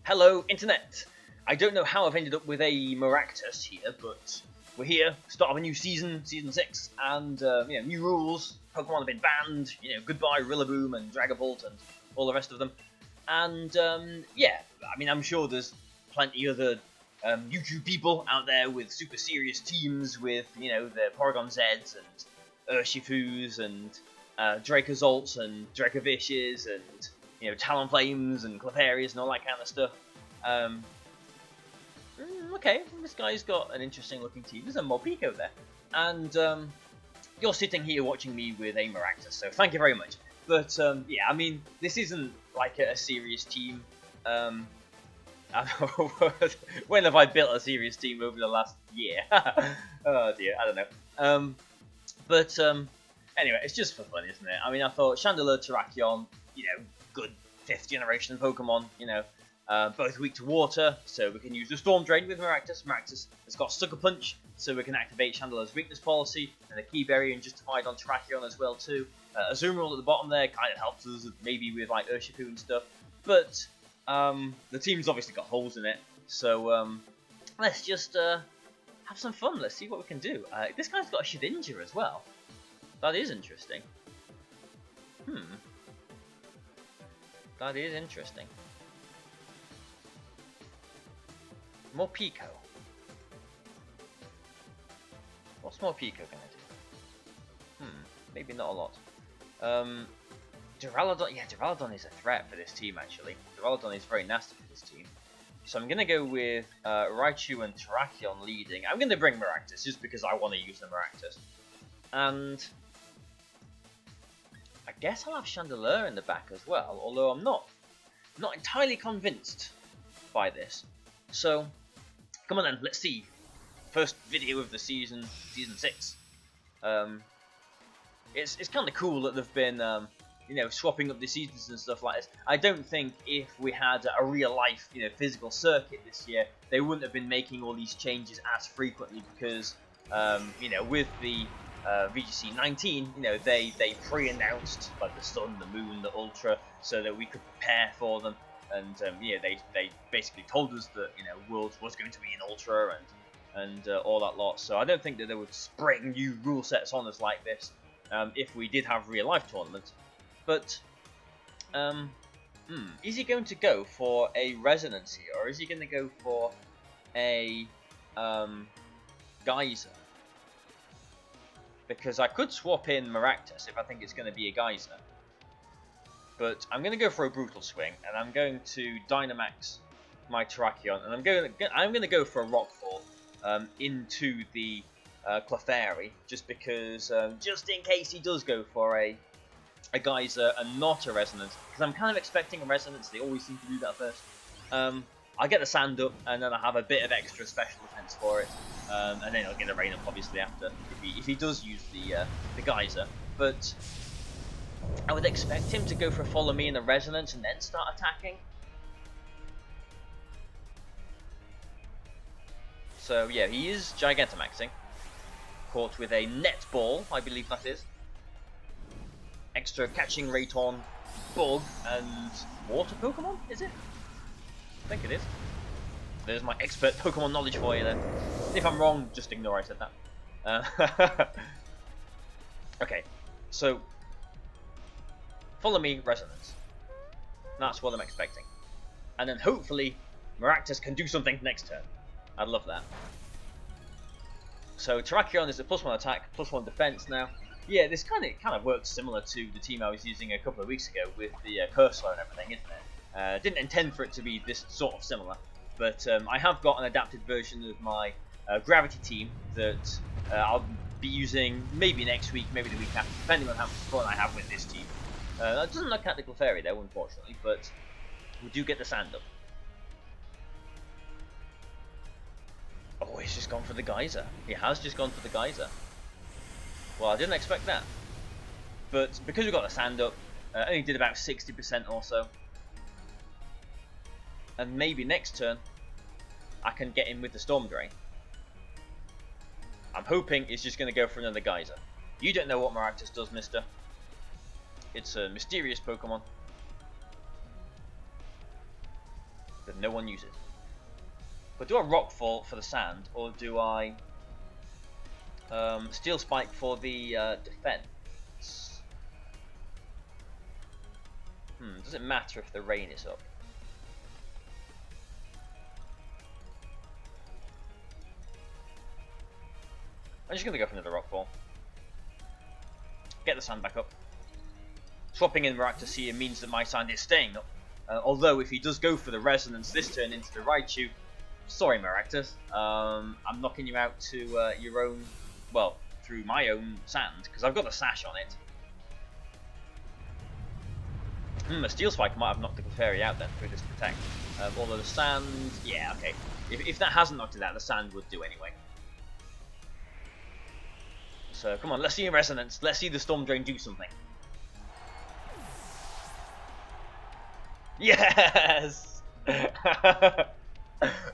Hello, Internet! I don't know how I've ended up with a Maractus here, but we're here, start of a new season, Season 6, and, new rules. Pokemon have been banned, goodbye Rillaboom and Dragapult and all the rest of them. And, I'm sure there's plenty other YouTube people out there with super serious teams with, the Porygon Zeds and Urshifus and Dracozolts and Dracovishes and, Talonflames and Clefairies and all that kind of stuff. Okay, this guy's got an interesting looking team. There's a Morpeko there. And you're sitting here watching me with a Maractus, so thank you very much. But, this isn't like a serious team. When have I built a serious team over the last year? Oh dear, I don't know. Anyway, it's just for fun, isn't it? I mean, I thought Chandelure, Terrakion, good 5th generation Pokemon, both weak to water, so we can use the Storm Drain with Maractus. Maractus has got Sucker Punch, so we can activate Chandelure's weakness policy, and the Key Berry and Justified on Terrakion as well too. Azumarill at the bottom there kind of helps us maybe with like Urshifu and stuff, but the team's obviously got holes in it, so let's just have some fun. Let's see what we can do. This guy's got a Shedinja as well. That is interesting. That is interesting. Morpeko. What's Morpeko gonna do? Maybe not a lot. Duraludon, yeah, Duraludon is a threat for this team actually. Duraludon is very nasty for this team. So I'm gonna go with Raichu and Terrakion leading. I'm gonna bring Maractus just because I want to use the Maractus. And I guess I'll have Chandelure in the back as well, although I'm not entirely convinced by this. So, come on then, let's see. First video of the season, Season 6. It's kind of cool that they've been, swapping up the seasons and stuff like this. I don't think if we had a real-life, physical circuit this year, they wouldn't have been making all these changes as frequently because, with the VGC 19, they pre-announced like the Sun, the Moon, the Ultra, so that we could prepare for them. And they basically told us that Worlds was going to be an Ultra and all that lot. So I don't think that they would spring new rule sets on us like this if we did have real life tournaments. But is he going to go for a Resonance here, or is he going to go for a Geyser? Because I could swap in Maractus if I think it's going to be a Geyser. But I'm going to go for a Brutal Swing, and I'm going to Dynamax my Terrakion, and I'm going to go for a Rockfall into the Clefairy, just because, just in case he does go for a Geyser and not a Resonance, because I'm kind of expecting a Resonance. They always seem to do that first. I'll get the Sand up, and then I'll have a bit of extra special defense for it, and then I'll get the Rain up obviously after if he does use the Geyser. But I would expect him to go for a Follow Me and a Resonance and then start attacking. So yeah, he is Gigantamaxing. Caught with a Net Ball, I believe that is. Extra catching rate on Bug and Water Pokemon, is it? I think it is. There's my expert Pokemon knowledge for you then. If I'm wrong, just ignore I said that. Okay, so Follow Me, Resonance. That's what I'm expecting. And then hopefully Maractus can do something next turn. I'd love that. So Terrakion is a +1 attack, +1 defense now. Yeah, this kind of works similar to the team I was using a couple of weeks ago with the Cursor and everything, isn't it? Didn't intend for it to be this sort of similar, but I have got an adapted version of my Gravity team that I'll be using maybe next week, maybe the week after, depending on how much fun I have with this team. That doesn't look at the Clefairy though, unfortunately, but we do get the Sand up. Oh, he's just gone for the Geyser. He has just gone for the Geyser. Well, I didn't expect that. But because we got the Sand up, only did about 60% or so. And maybe next turn, I can get in with the Storm Drain. I'm hoping it's just going to go for another Geyser. You don't know what Maractus does, mister. It's a mysterious Pokemon. that no one uses. But do I Rockfall for the sand, or do I Steel Spike for the defense? Does it matter if the rain is up? I'm just going to go for another Rockfall. Get the sand back up. Swapping in Maractus here means that my sand is staying up. Although if he does go for the Resonance this turn into the Raichu, sorry Maractus, I'm knocking you out to your own, well, through my own sand, because I've got a sash on it. A Steel Spike might have knocked the Clefairy out then through this Protect. Although the sand, yeah, okay. If that hasn't knocked it out, the sand would do anyway. So come on, let's see a Resonance. Let's see the Storm Drain do something. Yes!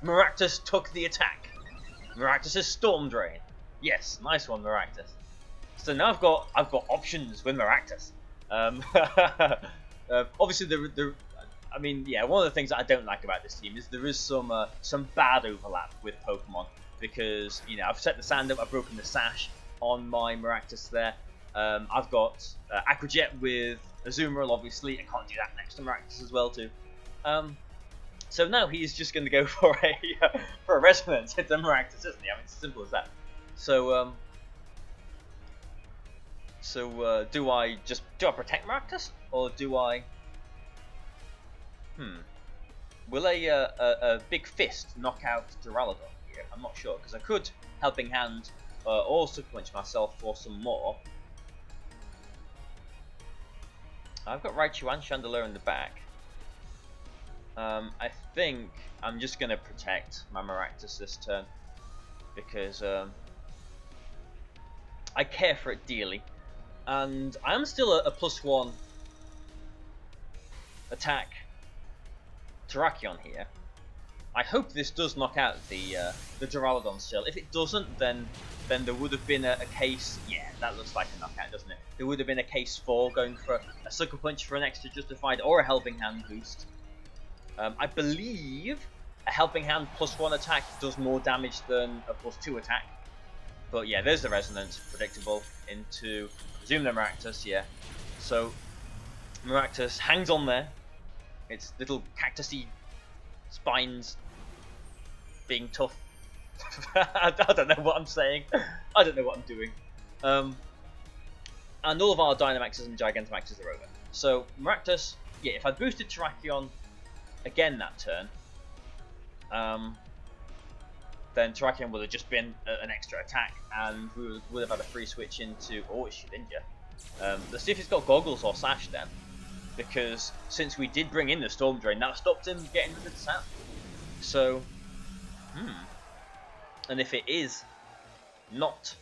Maractus took the attack. Maractus' Storm Drain. Yes, nice one, Maractus. So now I've got options with Maractus. Obviously, I mean, yeah, one of the things that I don't like about this team is there is some bad overlap with Pokemon, because you know I've set the sand up, I've broken the sash on my Maractus there. I've got Aqua Jet with Azumarill, obviously. I can't do that next to Maractus as well too. So now he's just going to go for a Resonance into Maractus, isn't he? I mean, it's as simple as that. So do I protect Maractus, or do I? Will a big fist knock out Duraludon here? I'm not sure, because I could Helping Hand or Sucker Punch myself for some more. I've got Raichu and Chandelure in the back. I think I'm just going to protect my Maractus this turn, because I care for it dearly, and I am still a +1 attack Terrakion here. I hope this does knock out the Duraludon still. If it doesn't, then there would have been a case. Yeah, that looks like a knockout, doesn't it? There would have been a case for going for a Sucker Punch for an extra Justified or a Helping Hand boost. I believe a Helping Hand +1 attack does more damage than a +2 attack. But yeah, there's the Resonance, predictable, into Zoom the Maractus, yeah. So Maractus hangs on there. Its little cactusy spines being tough. I don't know what I'm saying. I don't know what I'm doing. And all of our Dynamaxes and Gigantamaxes are over. So Maractus, yeah, if I boosted Terrakion again that turn, then Terrakion would have just been an extra attack, and we would have had a free switch into. Oh, it should injure. Let's see if it's got Goggles or Sash then, because since we did bring in the Storm Drain, that stopped him getting rid of the sand. So, and if it is not,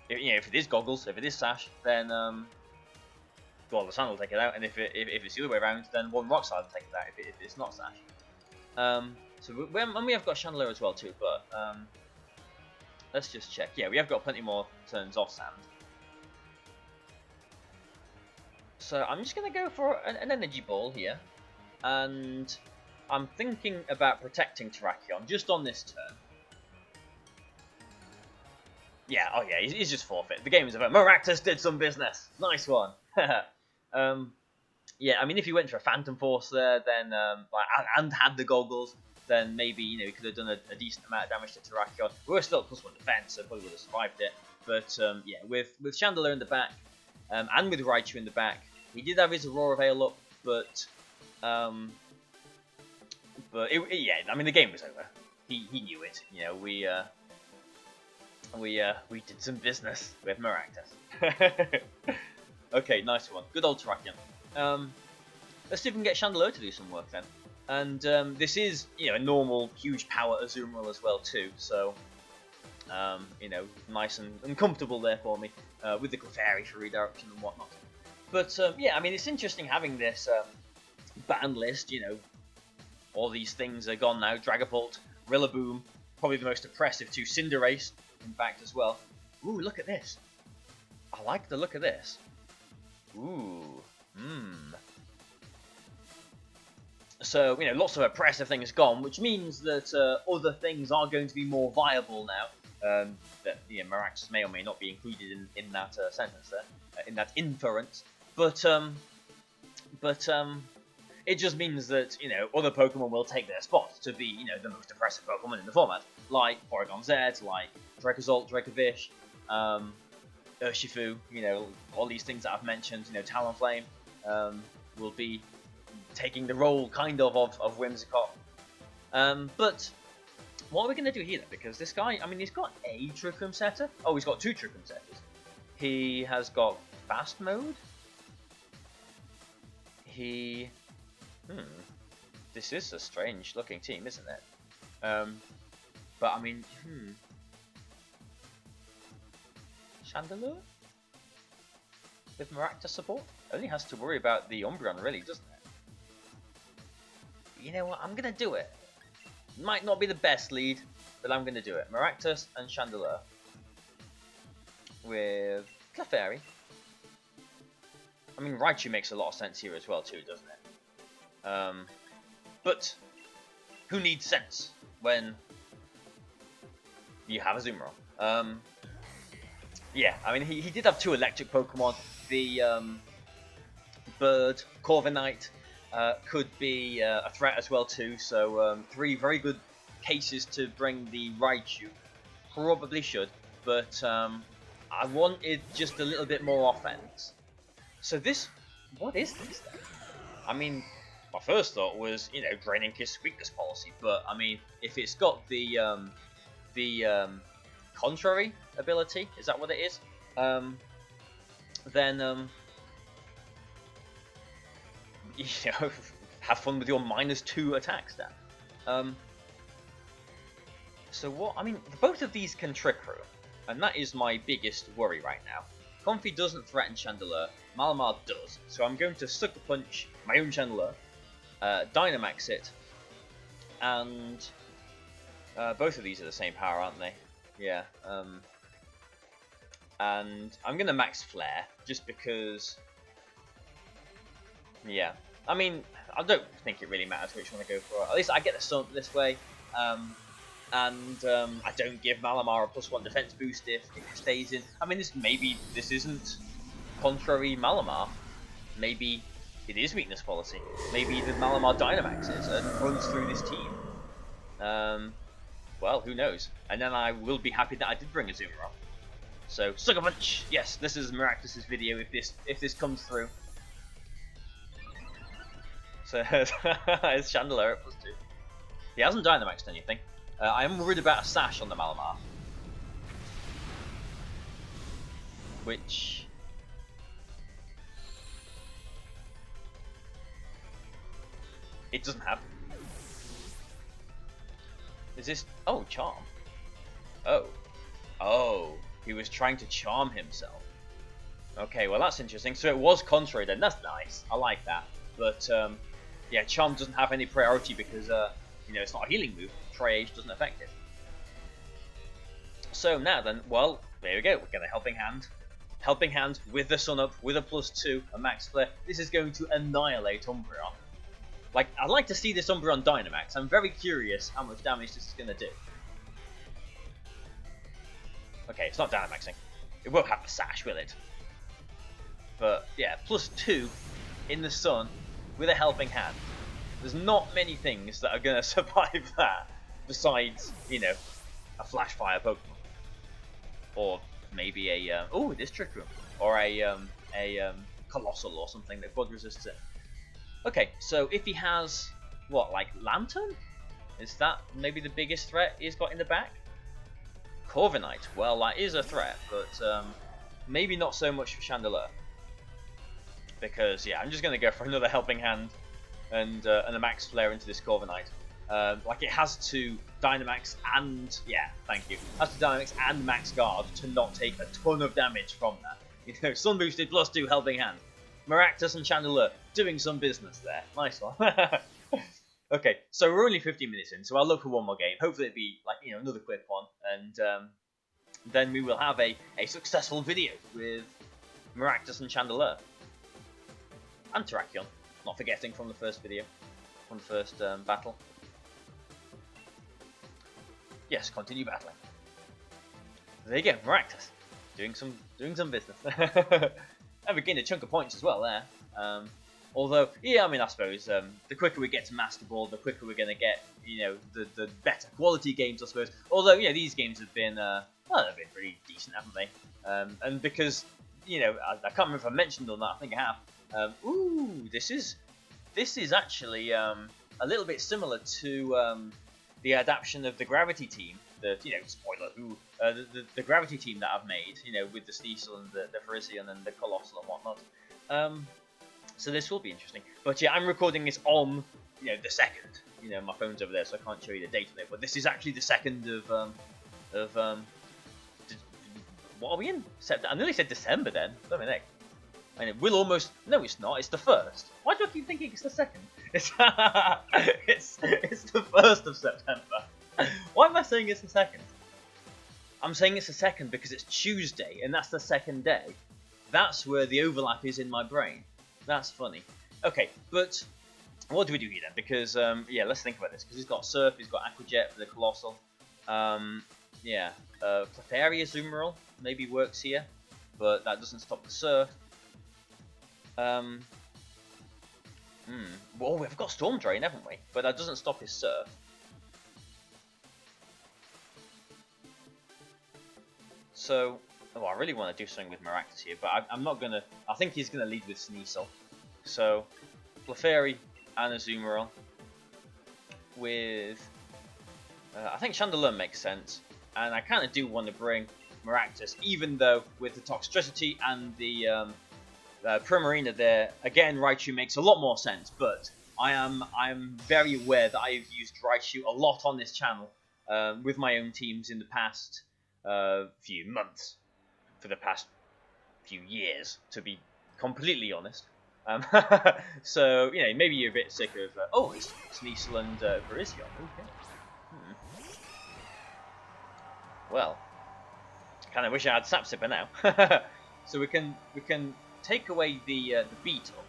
if it is Goggles, if it is Sash, then well, the sand will take it out, and if it's the other way around, then one Rock Slide will take it out if it's not Sash. So we have got Chandelure as well too, but let's just check. Yeah, we have got plenty more turns off sand. So I'm just going to go for an Energy Ball here, and I'm thinking about protecting Terrakion just on this turn. Yeah, oh yeah, he's just forfeit. The game is over. Maractus did some business. Nice one. Yeah, I mean, if he went for a Phantom Force there, then and had the Goggles, then maybe he could have done a decent amount of damage to Terrakion. We were still at +1 defense, so probably would have survived it. But yeah, with Chandelure in the back and with Raichu in the back, he did have his Aurora Veil up, but yeah, I mean the game was over. He knew it. We did some business with Maractus. Okay, nice one. Good old Terrakion. Let's see if we can get Chandelure to do some work then. And this is, a normal huge power Azumarill as well too. So, nice and comfortable there for me with the Clefairy for redirection and whatnot. But yeah, I mean it's interesting having this banned list. All these things are gone now. Dragapult, Rillaboom, probably the most oppressive to Cinderace, in fact as well. Ooh, look at this. I like the look of this. Ooh, So, you know, lots of oppressive things gone, which means that other things are going to be more viable now. That, you know, Maractus may or may not be included in that sentence there, in that inference. But it just means that, you know, other Pokemon will take their spot to be, you know, the most oppressive Pokemon in the format. Like Porygon Z, like Dracozolt, Dracovish, Urshifu, you know, all these things that I've mentioned, you know, Talonflame, will be taking the role, kind of Whimsicott. But what are we going to do here, then? Because this guy, I mean, he's got a Trick Room setter. Oh, he's got 2 Trick Room setters. He has got Fast Mode. This is a strange looking team, isn't it? But I mean, Chandelure? With Maractus support? Only has to worry about the Umbreon, really, doesn't it? You know what, I'm gonna do it. Might not be the best lead, but I'm gonna do it. Maractus and Chandelure. With Clefairy. I mean, Raichu makes a lot of sense here as well, too, doesn't it? But who needs sense when you have a Azumarill? Yeah, I mean, he did have 2 electric Pokemon. The Bird, Corviknight, could be a threat as well, too. So 3 very good cases to bring the Raichu. Probably should, but I wanted just a little bit more offense. So this, what is this then? I mean, my first thought was, you know, Draining Kiss weakness policy, but I mean, if it's got the contrary ability, is that what it is? Then you know, have fun with your -2 attack stat. So what? I mean, both of these can Trick Room, and that is my biggest worry right now. Comfey doesn't threaten Chandelure, Malamar does, so I'm going to Sucker Punch my own Chandelure, Dynamax it, and both of these are the same power, aren't they? Yeah. And I'm going to Max Flare, just because, yeah. I mean, I don't think it really matters which one I go for. At least I get the Sun this way, and I don't give Malamar a +1 defense boost if it stays in. I mean, maybe this isn't contrary Malamar. Maybe it is weakness policy. Maybe the Malamar Dynamaxes and runs through this team. Well, who knows? And then I will be happy that I did bring a Azumarill. So, Sucker Punch! Yes, this is Maractus' video if this comes through. So, it's Chandelure at +2. He hasn't Dynamaxed anything. I am worried about a Sash on the Malamar. Which... it doesn't have. Is this... oh, Charm. Oh. Oh. He was trying to charm himself. Okay, well that's interesting. So it was contrary then. That's nice. I like that. But, yeah, Charm doesn't have any priority because, you know, it's not a healing move. Tri-Age doesn't affect it. So now then, well, there we go. We get a Helping Hand. Helping Hand with the Sun Up, with a +2, a Max Flare. This is going to annihilate Umbreon. Like, I'd like to see this Umbreon Dynamax. I'm very curious how much damage this is going to do. Okay, it's not Dynamaxing. It won't have the Sash, will it? But, yeah, +2 in the Sun with a Helping Hand. There's not many things that are going to survive that, besides, you know, a Flash Fire Pokemon. Or maybe a, oh, it is Trick Room. Or a Colossal or something that quad resists it. Okay, so if he has, what, like Lantern? Is that maybe the biggest threat he's got in the back? Corviknight, well, that is a threat, but maybe not so much for Chandelure. Because, yeah, I'm just going to go for another Helping Hand and a Max Flare into this Corviknight. Like, it has to Dynamax and, yeah, thank you, has to Dynamax and Max Guard to not take a ton of damage from that. You know, Sun Boosted +2 Helping Hand. Maractus and Chandelure doing some business there. Nice one. Okay, so we're only 15 minutes in, so I'll look for one more game. Hopefully it'll be, like, you know, another quick one. And then we will have a successful video with Maractus and Chandelure. And Terrakion, not forgetting from the first video. from the first battle. Yes, continue battling. There you go, Maractus. Doing some business. And we gained a chunk of points as well there. Although, yeah, I mean, I suppose the quicker we get to Master Ball, the quicker we're going to get, you know, the better quality games, I suppose. Although, you know, these games have been, well, they've been pretty decent, haven't they? And because, you know, I can't remember if I mentioned or not. I think I have. Ooh, this is actually a little bit similar to the adaptation of the Gravity team. The, you know, spoiler, the Gravity team that I've made, you know, with the Sneasel and the Frisian and the Colossal and whatnot. So this will be interesting. But yeah, I'm recording this on, you know, the 2nd. You know, my phone's over there, so I can't show you the date on it. But this is actually the 2nd of what are we in? September. I nearly said December then. I mean, and it will almost. No, it's not. It's the 1st. Why do I keep thinking it's the 2nd? It's it's the 1st of September. Why am I saying it's the 2nd? I'm saying it's the 2nd because it's Tuesday, and that's the 2nd day. That's where the overlap is in my brain. That's funny. Okay, but what do we do here then? Because, yeah, let's think about this. Because he's got Surf, he's got Aquajet for the Colossal. Yeah, Clefairy Azumarill maybe works here, but that doesn't stop the Surf. Well, we've got Storm Drain, haven't we? But that doesn't stop his Surf. So, oh, I really want to do something with Maractus here, but I'm not going to. I think he's going to lead with Sneasel. So, Clefairy and Azumarill with. I think Chandelure makes sense, and I kind of do want to bring Maractus, even though with the Toxtricity and the Primarina there, again Raichu makes a lot more sense. But I'm very aware that I've used Raichu a lot on this channel with my own teams in the past few months, for the past few years, to be completely honest. So, you know, maybe you're a bit sick of, oh, it's Sneasel and Virizion. Okay. Well, kind of wish I had Sapsipper now. So we can take away the Beetle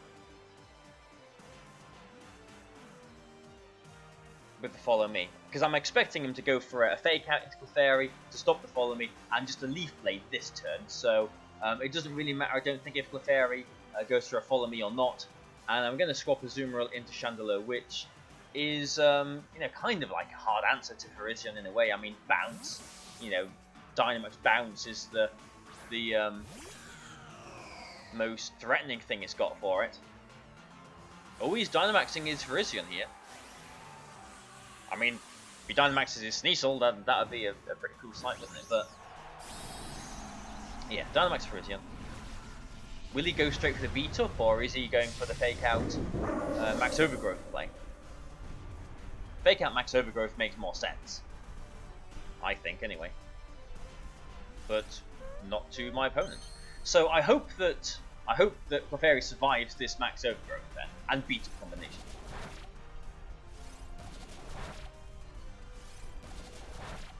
with the Follow Me, because I'm expecting him to go for a Fake Out into Clefairy to stop the Follow Me, and just a Leaf Blade this turn. So it doesn't really matter, I don't think, if Clefairy goes for a Follow Me or not. And I'm going to swap Azumarill into Chandelure, which is, you know, kind of like a hard answer to Virizion in a way. I mean, Bounce, you know, Dynamax Bounce is the most threatening thing it's got for it. Oh, he's Dynamaxing his Virizion here. I mean, if he Dynamaxes his Sneasel, that would be a pretty cool sight, wouldn't it? But yeah, Dynamax Virizion. Will he go straight for the beat-up, or is he going for the fake-out Max Overgrowth play? Fake-out Max Overgrowth makes more sense, I think, anyway. But not to my opponent. So I hope that Clefairy survives this Max Overgrowth then, and beat-up combination.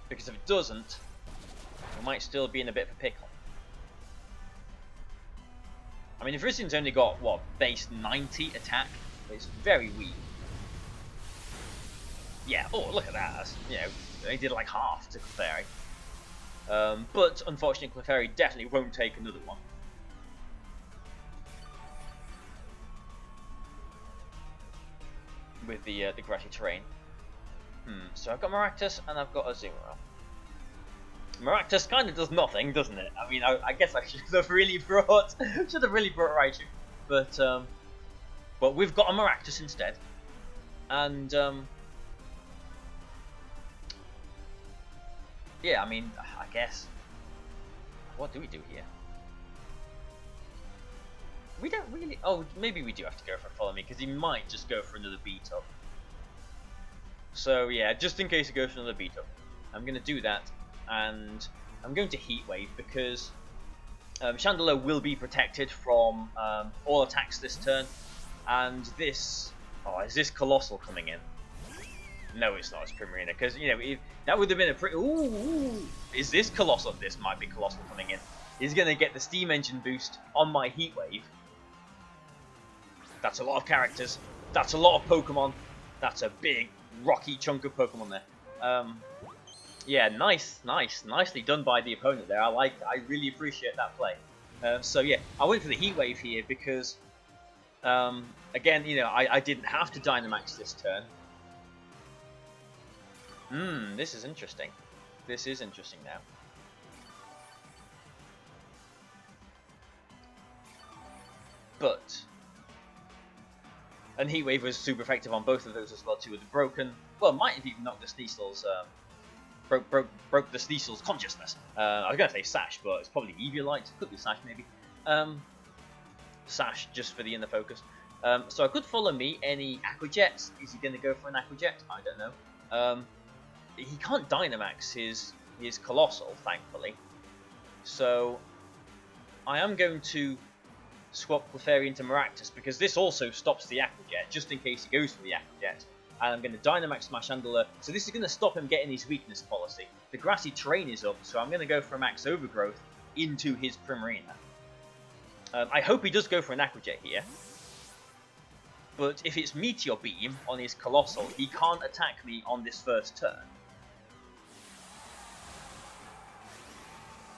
Because if it doesn't, we might still be in a bit of a pickle. I mean, if Virision's only got, what, base 90 attack, it's very weak. Yeah, oh, look at that. That's, you know, they did like half to Clefairy. But, unfortunately, Clefairy definitely won't take another one. With the grassy terrain. So I've got Maractus and I've got Azumarill. Maractus kind of does nothing, doesn't it? I mean, I guess I should have really brought Raichu, but we've got a Maractus instead, and yeah, I mean, I guess what do we do here? We don't really. Oh, maybe we do have to go for a Follow Me, because he might just go for another beat up. So yeah, just in case he goes for another beat up, I'm going to do that. And I'm going to Heat Wave because Chandelure will be protected from all attacks this turn. And this... Oh, is this Colossal coming in? No, it's not. It's Primarina. Because, you know, that would have been a pretty... Ooh! Is this Colossal? This might be Colossal coming in. He's going to get the Steam Engine boost on my Heat Wave. That's a lot of characters. That's a lot of Pokemon. That's a big, rocky chunk of Pokemon there. Yeah, nicely done by the opponent there. I really appreciate that play. So yeah, I went for the Heat Wave here because, again, you know, I didn't have to Dynamax this turn. This is interesting. This is interesting now. But, and Heat Wave was super effective on both of those as well too. With the broken, well, might have even knocked the Sneasel's, broke the Sneasel's consciousness. I was gonna say Sash, but it's probably Eviolite. Could be Sash maybe. Sash just for the inner focus. So I could follow me any Aqua-Jets. Is he gonna go for an Aqua-Jet? I don't know. He can't Dynamax his Colossal, thankfully. So I am going to swap Clefairy into Maractus because this also stops the Aqua-Jet, just in case he goes for the Aqua-Jet. And I'm going to Dynamax my Chandelure, so this is going to stop him getting his weakness policy. The grassy terrain is up, so I'm going to go for a Max Overgrowth into his Primarina. I hope he does go for an Aqua-Jet here. But if it's Meteor Beam on his Colossal, he can't attack me on this first turn.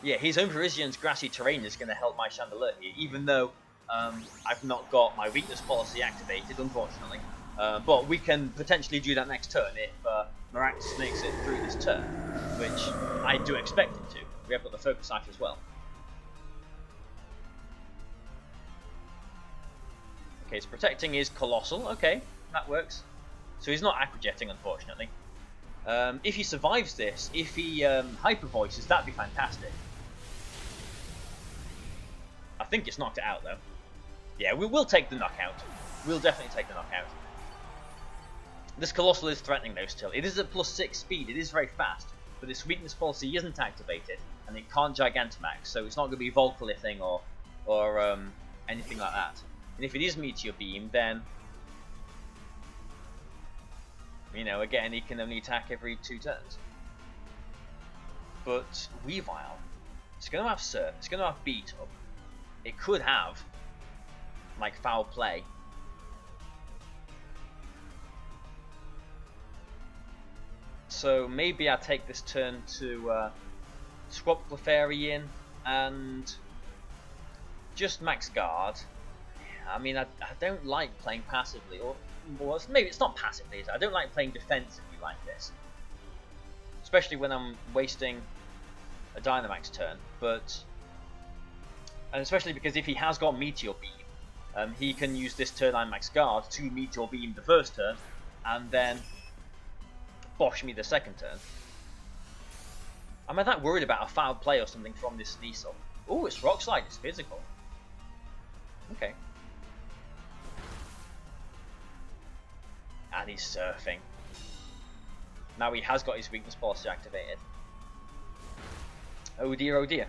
Yeah, his own Parisian's grassy terrain is going to help my Chandelure here, even though I've not got my weakness policy activated, unfortunately. But we can potentially do that next turn if Maractus makes it through this turn, which I do expect him to. We have got the Focus Sash as well. Okay, so protecting his Colossal. Okay, that works. So he's not Aqua-Jetting, unfortunately. If he survives this, if he Hyper Voices, that'd be fantastic. I think it's knocked it out, though. Yeah, we will take the knockout. We'll definitely take the knockout. This Colossal is threatening, though, still. It is at +6 speed. It is very fast. But its weakness policy isn't activated, and it can't Gigantamax, so it's not going to be Volcalithing or anything like that. And if it is Meteor Beam, then, you know, again, he can only attack every 2 turns. But Weavile, it's going to have Surf, it's going to have Beat Up. It could have, like, Foul Play. So maybe I take this turn to swap Clefairy in and just Max Guard. I mean, I don't like playing passively, or maybe it's not passively. I don't like playing defensively like this, especially when I'm wasting a Dynamax turn. And especially because if he has got Meteor Beam, he can use this turn on Max Guard to Meteor Beam the first turn, and then bosh me the second turn. Am I that worried about a foul play or something from this Sneasel? Oh, it's Rock Slide. It's physical. Okay. And he's Surfing. Now he has got his weakness policy activated. Oh dear, oh dear.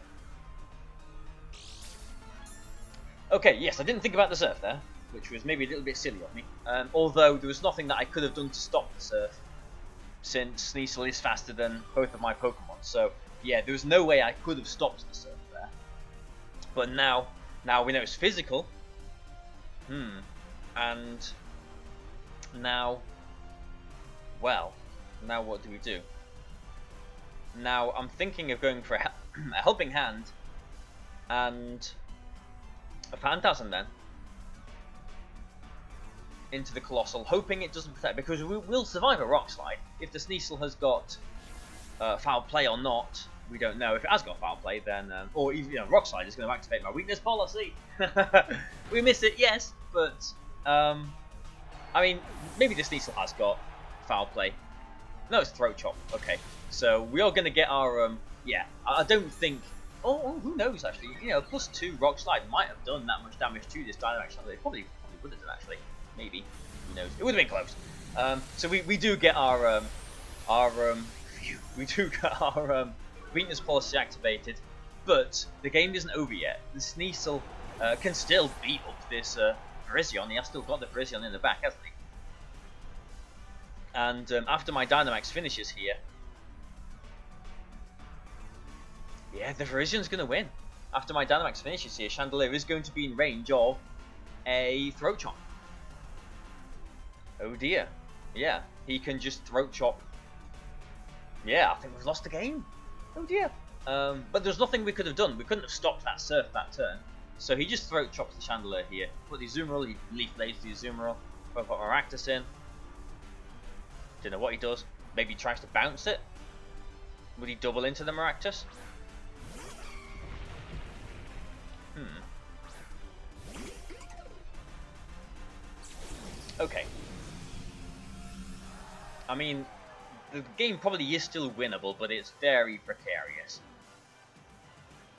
Okay, yes, I didn't think about the Surf there, which was maybe a little bit silly of me. Although there was nothing that I could have done to stop the Surf, since Sneasel is faster than both of my Pokemon. So yeah, there was no way I could have stopped the Surf there. But now we know it's physical. And now, well, now what do we do? Now I'm thinking of going for a Helping Hand and a Phantasm then into the Colossal, hoping it doesn't protect, because we will survive a Rock Slide. If the Sneasel has got Foul Play or not, we don't know. If it has got Foul Play, then or even, you know, Rock Slide is going to activate my weakness policy. We missed it, yes, but I mean, maybe the Sneasel has got Foul Play. No, it's Throat Chop. Okay, so we are going to get our yeah. I don't think. Oh, who knows? Actually, you know, +2 Rock Slide might have done that much damage to this Dynamax. It probably would have done, actually. Maybe. Who knows? It would have been close. So we do get our weakness policy activated, but the game isn't over yet. The Sneasel can still beat up this Virizion. He has still got the Virizion in the back, hasn't he? And after my Dynamax finishes here, yeah, the Virizion's going to win. After my Dynamax finishes here, Chandelure is going to be in range of a Throat Chomp. Oh dear. Yeah, he can just throat chop. Yeah, I think we've lost the game. Oh dear. But there's nothing we could have done. We couldn't have stopped that surf that turn. So he just throat chops the Chandelier here. Put the Azumarill, he Leaf Blades the Azumarill. Put Maractus in. Don't know what he does. Maybe he tries to bounce it. Would he double into the Maractus? Okay. I mean, the game probably is still winnable, but it's very precarious.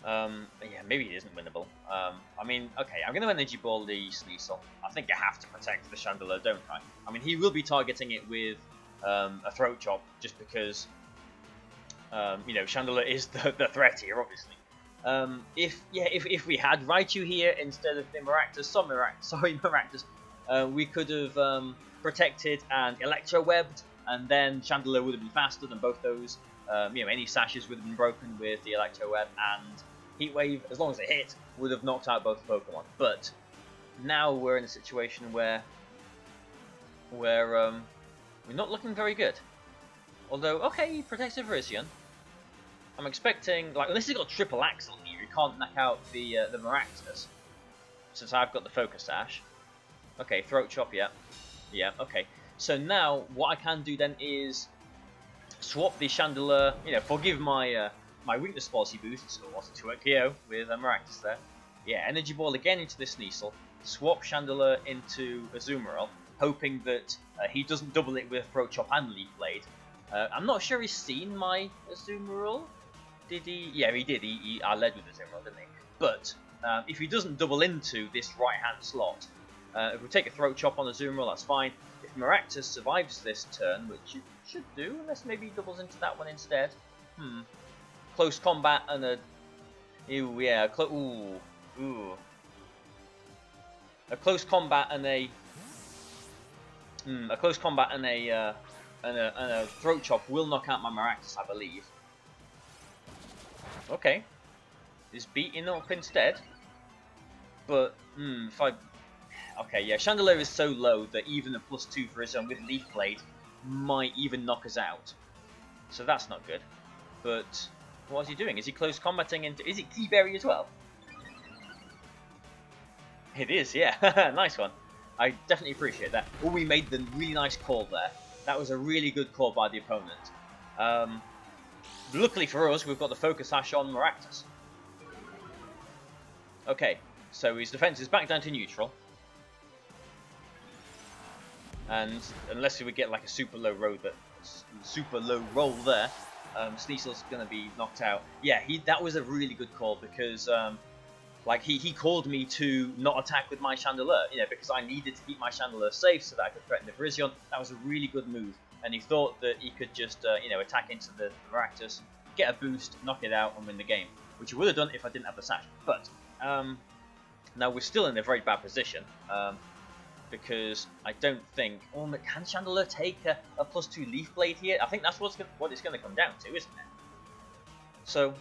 Yeah, maybe it isn't winnable. I mean, okay, I'm going to Energy Ball the Sneasel. I think I have to protect the Chandelier, don't I? I mean, he will be targeting it with a Throat Chop, just because, you know, Chandelier is the threat here, obviously. If we had Raichu here instead of the Maractus, Maractus, we could have protected and Electro-webbed, and then Chandelier would have been faster than both those. You know, any sashes would have been broken with the Electro-web, and Heat Wave, as long as it hit, would have knocked out both Pokemon. But now we're in a situation where we're not looking very good. Although, okay, he protects the Virizion. I'm expecting, like, unless he's got Triple Axle here, he can't knock out the Maractus, since I've got the Focus Sash. Okay, Throat Chop, yeah. Yeah, okay. So now, what I can do then is swap the Chandelier, you know, forgive my my Weakness Policy boost, so what's it to a KO with Maractus there. Yeah, Energy Ball again into the Sneasel, swap Chandelier into Azumarill, hoping that he doesn't double it with Throat Chop and Leaf Blade. I'm not sure he's seen my Azumarill. Did he? Yeah, he did. I led with Azumarill, didn't he? But if he doesn't double into this right-hand slot, if we take a Throat Chop on Azumarill, that's fine. If Maractus survives this turn, which it should do, unless maybe he doubles into that one instead. Close combat and a... Ew, yeah, a close combat and a... a close combat and a Throat Chop will knock out my Maractus, I believe. Okay. Is beating up instead. But, if I... Okay, yeah, Chandelier is so low that even a +2 for his own with Leaf Blade might even knock us out. So that's not good. But what is he doing? Is he close combating into... Is it Key Berry as well? It is, yeah. Nice one. I definitely appreciate that. Oh, we made the really nice call there. That was a really good call by the opponent. Luckily for us, we've got the Focus Sash on Maractus. Okay, so his defense is back down to neutral. And unless we get like a super low roll there, Sneasel's gonna be knocked out. Yeah, that was a really good call because like he called me to not attack with my Chandelier, you know, because I needed to keep my Chandelier safe so that I could threaten the Virizion. That was a really good move, and he thought that he could just you know, attack into the Maractus, get a boost, knock it out, and win the game, which he would have done if I didn't have the Sash. But now we're still in a very bad position. Because I don't think... Oh, can Chandelier take a +2 Leaf Blade here? I think that's what it's going to come down to, isn't it? So,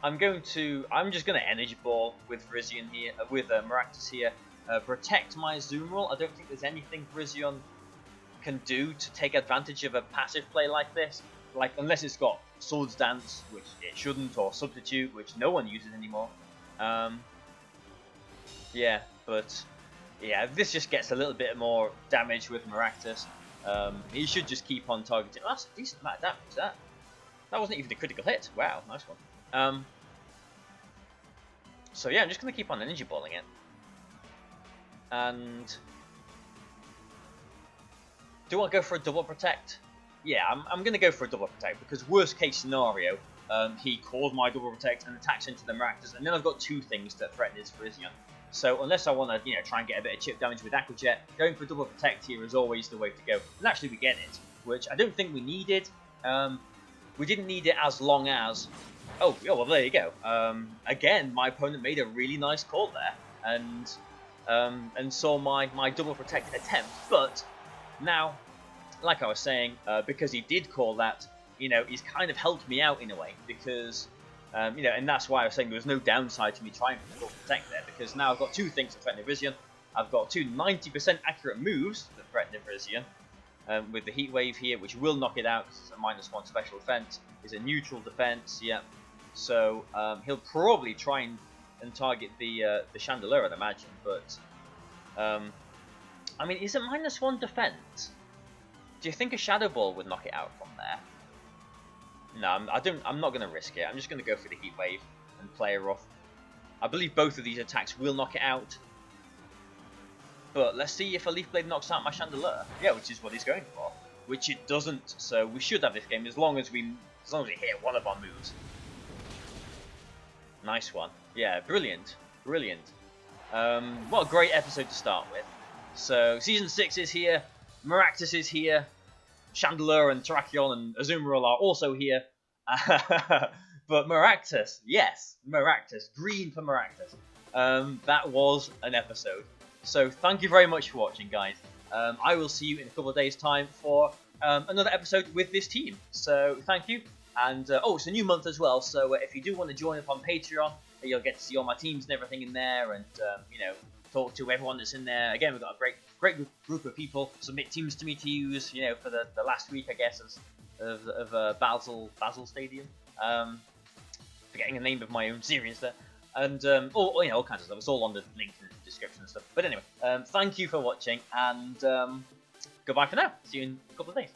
I'm just going to Energy Ball with Virizion here, with Maractus here, protect my Azumarill. I don't think there's anything Virizion can do to take advantage of a passive play like this. Like, unless it's got Swords Dance, which it shouldn't, or Substitute, which no one uses anymore. Yeah, but... Yeah, this just gets a little bit more damage with Maractus. He should just keep on targeting. Oh, that's a decent amount of damage, that wasn't even a critical hit. Wow, nice one. So yeah, I'm just going to keep on Energy Balling it. And... do I go for a double protect? Yeah, I'm going to go for a double protect, because worst case scenario, he called my double protect and attacks into the Maractus, and then I've got two things that threaten his Virizion. So unless I want to, you know, try and get a bit of chip damage with Aqua Jet, going for double protect here is always the way to go. And actually we get it, which I don't think we needed. We didn't need it as long as... Oh, yeah, well, there you go. Again, my opponent made a really nice call there, and saw my double protect attempt. But now, like I was saying, because he did call that, you know, he's kind of helped me out in a way, because... you know, and that's why I was saying there was no downside to me trying to double protect there, because now I've got two things to threaten the Virizion. I've got two 90% accurate moves that threaten the Virizion, with the Heat Wave here, which will knock it out because it's a -1 special defense. It's a neutral defense, yeah. So he'll probably try and target the Chandelier, I'd imagine. But I mean, is it -1 defense? Do you think a Shadow Ball would knock it out from there? No, I'm not going to risk it. I'm just going to go for the Heat Wave and play her off. I believe both of these attacks will knock it out. But let's see if a Leaf Blade knocks out my Chandelier. Yeah, which is what he's going for. Which it doesn't. So we should have this game as long as we hit one of our moves. Nice one. Yeah, brilliant. Brilliant. What a great episode to start with. So Season 6 is here. Maractus is here. Chandelier and Terrakion and Azumarill are also here. But Maractus, yes, Maractus, green for Maractus. That was an episode. So thank you very much for watching, guys. I will see you in a couple of days' time for another episode with this team. So thank you. And oh, it's a new month as well. So if you do want to join up on Patreon, you'll get to see all my teams and everything in there, and you know, talk to everyone that's in there. Again, we've got a great group of people submit teams to me to use, you know, for the last week, I guess, of Bazzle Stadium. Forgetting the name of my own series there, and all, you know, all kinds of stuff. It's all on the link in the description and stuff. But anyway, thank you for watching, and goodbye for now. See you in a couple of days.